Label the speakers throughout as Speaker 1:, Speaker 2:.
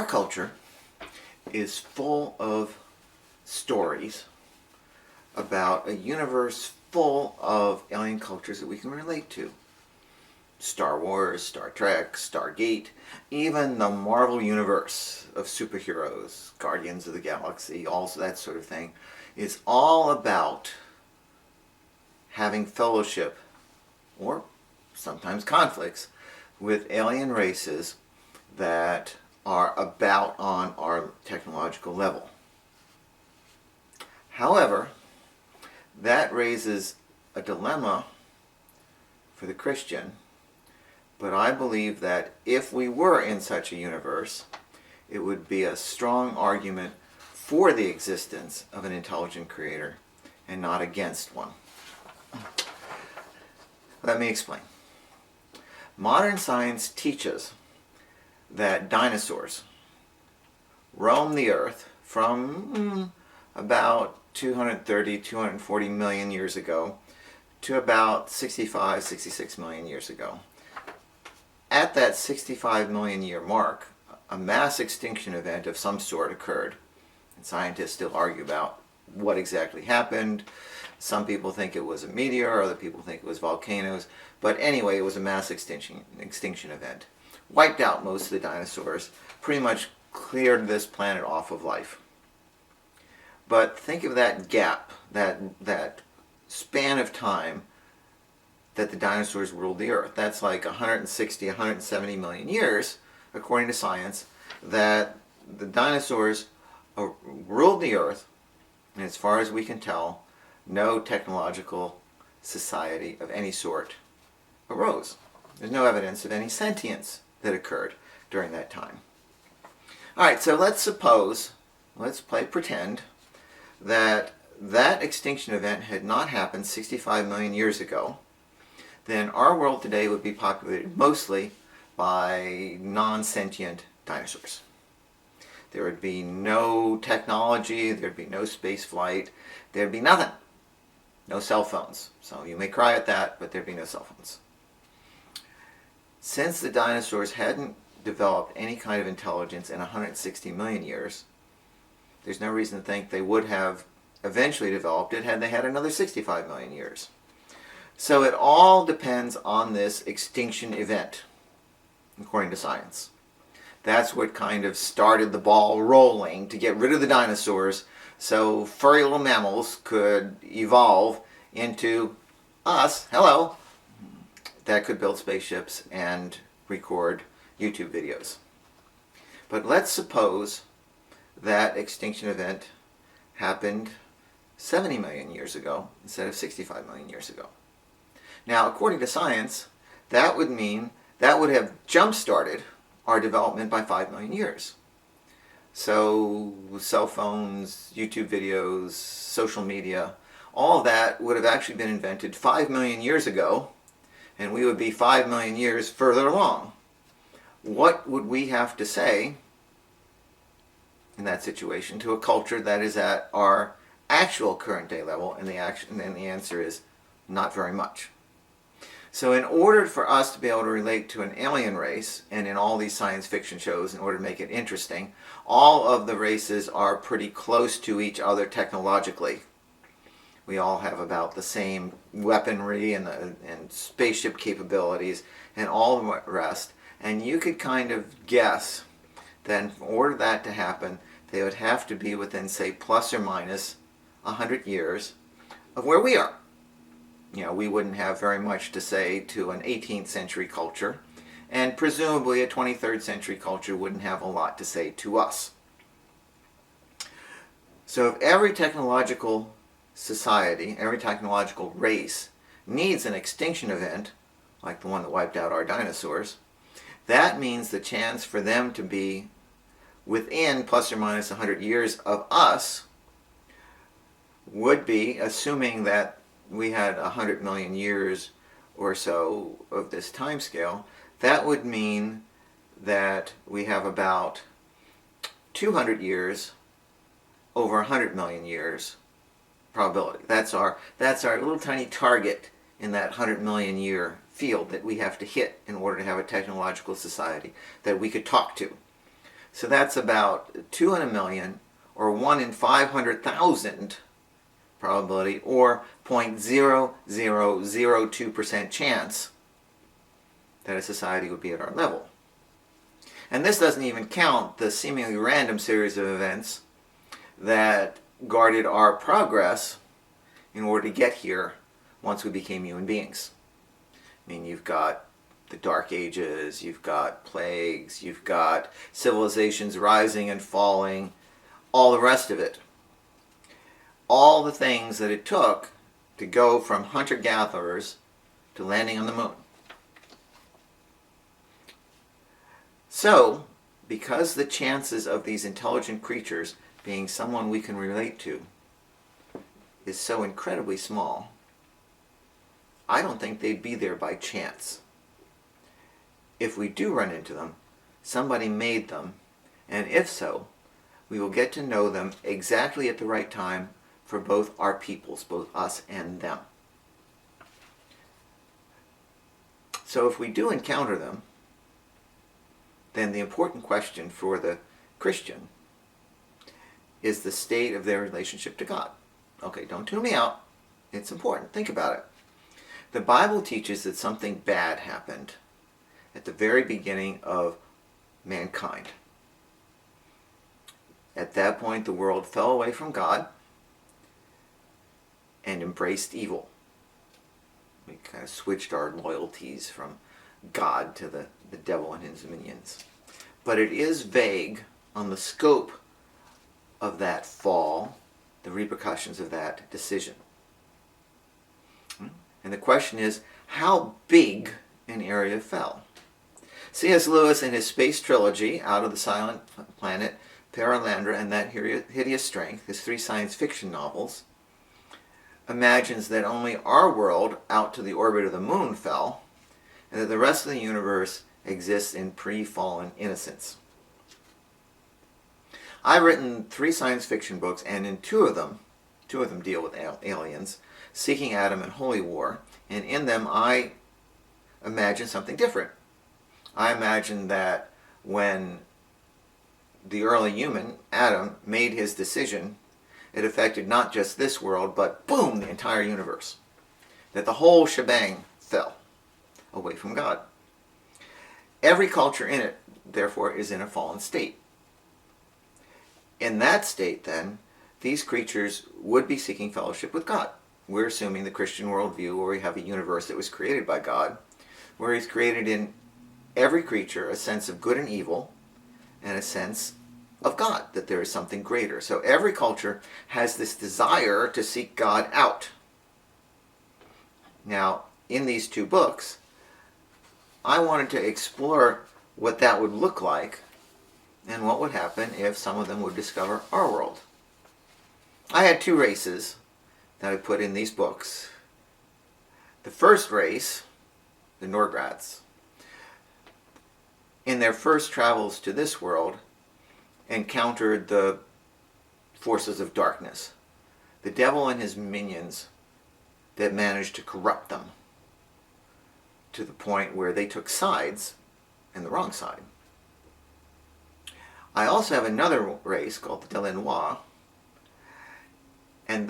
Speaker 1: Our culture is full of stories about a universe full of alien cultures that we can relate to. Star Wars, Star Trek, Stargate, even the Marvel universe of superheroes, Guardians of the Galaxy, all that sort of thing, is all about having fellowship, or sometimes conflicts, with alien races that are about on our technological level. However, that raises a dilemma for the Christian, but I believe that if we were in such a universe, it would be a strong argument for the existence of an intelligent creator and not against one. Let me explain. Modern science teaches that dinosaurs roamed the earth from about 230, 240 million years ago to about 65, 66 million years ago. At that 65 million year mark, a mass extinction event of some sort occurred. And scientists still argue about what exactly happened. Some people think it was a meteor, other people think it was volcanoes. But anyway, it was a mass extinction event. Wiped out most of the dinosaurs, pretty much cleared this planet off of life. But think of that gap, that span of time that the dinosaurs ruled the earth. That's like 160, 170 million years, according to science, that the dinosaurs ruled the earth, and as far as we can tell, no technological society of any sort arose. There's no evidence of any sentience that occurred during that time. Alright, so let's pretend that extinction event had not happened 65 million years ago. Then our world today would be populated mostly by non-sentient dinosaurs. There would be no technology, there'd be no space flight, there'd be nothing. No cell phones. So you may cry at that, but there'd be no cell phones. Since the dinosaurs hadn't developed any kind of intelligence in 160 million years, there's no reason to think they would have eventually developed it had they had another 65 million years. So it all depends on this extinction event, according to science. That's what kind of started the ball rolling to get rid of the dinosaurs so furry little mammals could evolve into us, hello, that could build spaceships and record YouTube videos. But let's suppose that extinction event happened 70 million years ago instead of 65 million years ago. Now, according to science, that would mean that would have jump-started our development by 5 million years. So cell phones, YouTube videos, social media, all of that would have actually been invented 5 million years ago, and we would be 5 million years further along. What would we have to say in that situation to a culture that is at our actual current day level? And the answer is not very much. So in order for us to be able to relate to an alien race, and in all these science fiction shows, in order to make it interesting, all of the races are pretty close to each other technologically. We all have about the same weaponry and spaceship capabilities and all the rest. And you could kind of guess that in order that to happen, they would have to be within, say, plus or minus 100 years of where we are. You know, we wouldn't have very much to say to an 18th century culture, and presumably a 23rd century culture wouldn't have a lot to say to us. So if every technological society, every technological race needs an extinction event, like the one that wiped out our dinosaurs, that means the chance for them to be within plus or minus 100 years of us would be, assuming that we had 100 million years or so of this time scale, that would mean that we have about 200 years over 100 million years probability. That's our little tiny target in that 100 million year field that we have to hit in order to have a technological society that we could talk to. So that's about 2 in a million, or 1 in 500,000 probability, or 0.0002% chance that a society would be at our level. And this doesn't even count the seemingly random series of events that guarded our progress in order to get here once we became human beings. I mean, you've got the Dark Ages, you've got plagues, you've got civilizations rising and falling, all the rest of it. All the things that it took to go from hunter-gatherers to landing on the moon. So, because the chances of these intelligent creatures being someone we can relate to is so incredibly small, I don't think they'd be there by chance. If we do run into them, somebody made them, and if so, we will get to know them exactly at the right time for both our peoples, both us and them. So if we do encounter them, then the important question for the Christian is the state of their relationship to God. Okay, don't tune me out. It's important. Think about it. The Bible teaches that something bad happened at the very beginning of mankind. At that point, the world fell away from God and embraced evil. We kind of switched our loyalties from God to the devil and his minions. But it is vague on the scope of that fall, the repercussions of that decision. And the question is, how big an area fell? C.S. Lewis, in his space trilogy, Out of the Silent Planet, Paralandra, and That Hideous Strength, his 3 science fiction novels, imagines that only our world out to the orbit of the moon fell, and that the rest of the universe exists in pre-fallen innocence. I've written 3 science fiction books, and in two of them deal with aliens, Seeking Adam and Holy War, and in them I imagine something different. I imagine that when the early human, Adam, made his decision, it affected not just this world, but boom, the entire universe. That the whole shebang fell away from God. Every culture in it, therefore, is in a fallen state. In that state, then, these creatures would be seeking fellowship with God. We're assuming the Christian worldview, where we have a universe that was created by God, where He's created in every creature a sense of good and evil, and a sense of God, that there is something greater. So every culture has this desire to seek God out. Now, in these 2 books, I wanted to explore what that would look like and what would happen if some of them would discover our world. I had 2 races that I put in these books. The first race, the Norgrats, in their first travels to this world, encountered the forces of darkness, the devil and his minions that managed to corrupt them to the point where they took sides, and the wrong side. I also have another race called the Delanois, and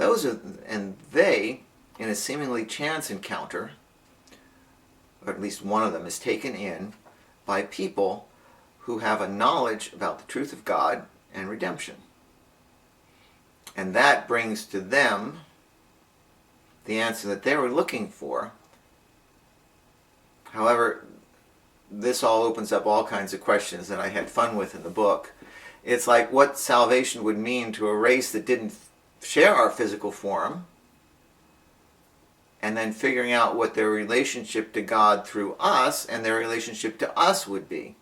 Speaker 1: they, in a seemingly chance encounter, or at least one of them, is taken in by people who have a knowledge about the truth of God and redemption. And that brings to them the answer that they were looking for. However, this all opens up all kinds of questions that I had fun with in the book. It's like what salvation would mean to a race that didn't share our physical form, and then figuring out what their relationship to God through us and their relationship to us would be.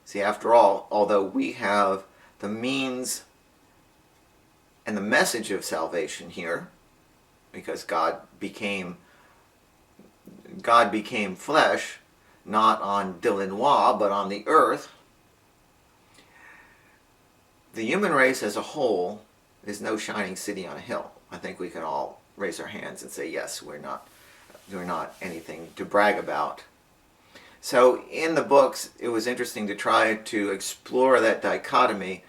Speaker 1: See, after all, although we have the means and the message of salvation here, because God became flesh, not on Delanois, but on the earth, the human race as a whole is no shining city on a hill. I think we can all raise our hands and say, yes, we're not anything to brag about. So in the books, it was interesting to try to explore that dichotomy.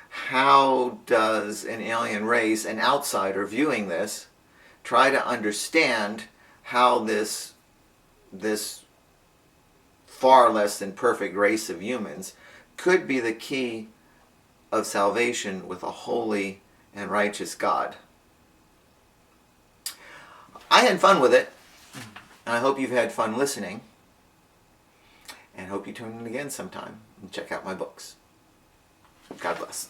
Speaker 1: How does an alien race, an outsider viewing this, try to understand how this far less than perfect race of humans could be the key of salvation with a holy and righteous God? I had fun with it, and I hope you've had fun listening, and hope you tune in again sometime and check out my books. God bless.